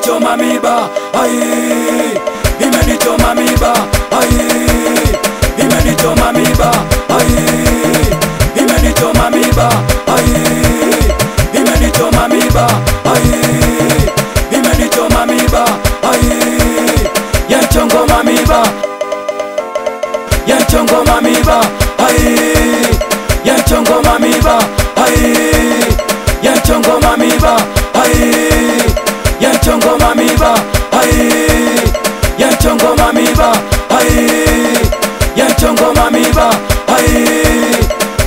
imenichoma miba, ai, imenichoma miba, ai, imenichoma miba, ai, imenichoma miba, ai, imenichoma miba, ai, imenichoma miba, ai, yanchongoma miba, yanchongoma miba, ai, yanchongoma miba, ai, yanchongoma miba, ai, yanchongoma miba, ai, yanchongoma miba, ai, yanchongoma miba, ai.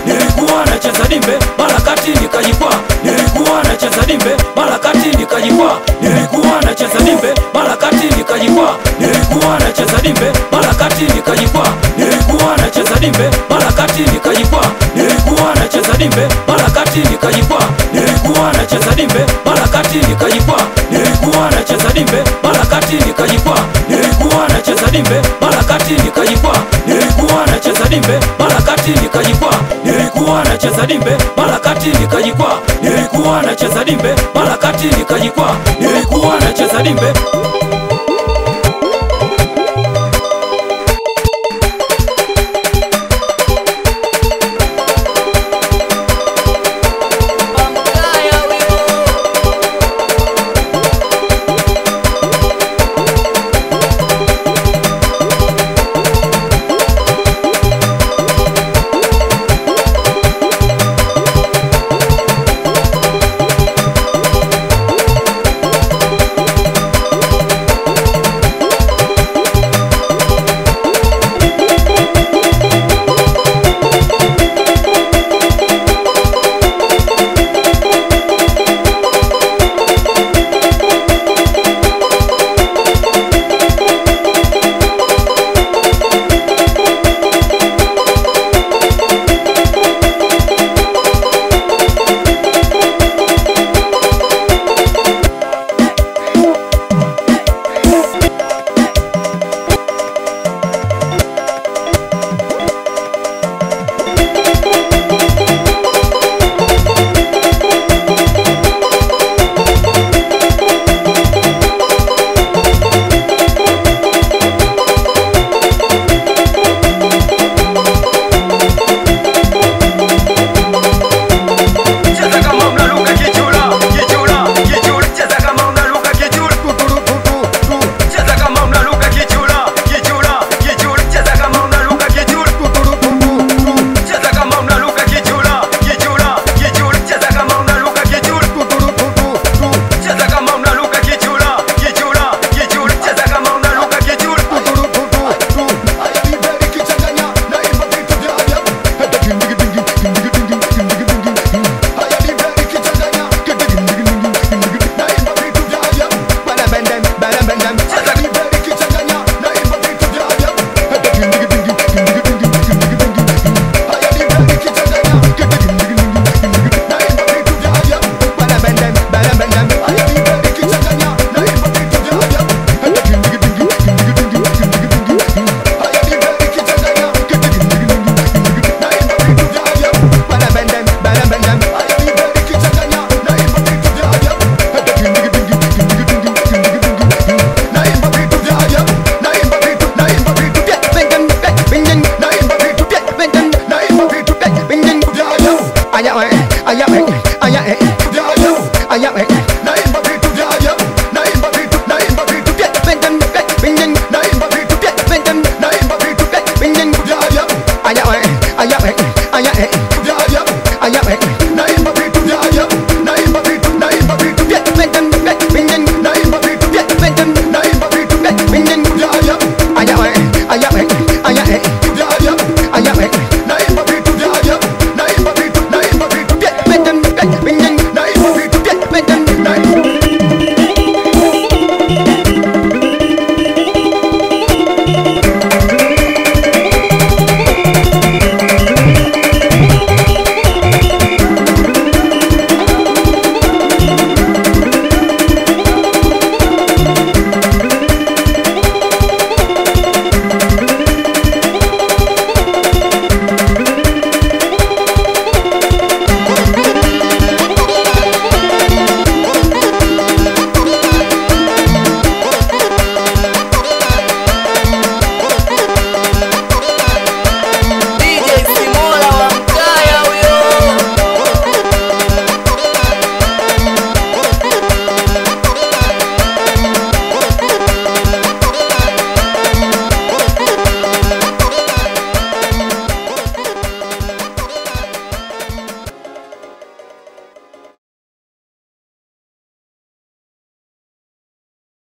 Nilikuwa nacheza dimbe mara kati nikajikwa, nilikuwa nacheza dimbe mara kati nikajikwa, nilikuwa nacheza dimbe mara kati nikajikwa, nilikuwa nacheza dimbe mara kati nikajikwa, nilikuwa nacheza dimbe mara kati nikajikwa, nilikuwa nacheza dimbe mara kati nikajikwa, nilikuwa nacheza dimbe mara kati nikajikwa, nilikuwa nacheza dimbe mara kati nikajikwa, nilikuwa nacheza dimbe mara kati nikajikwa, nilikuwa nacheza dimbe mara kati nikajikwa, nilikuwa nacheza dimbe mara kati nikajikwa, nilikuwa nacheza dimbe mara kati nikajikwa, nilikuwa nacheza dimbe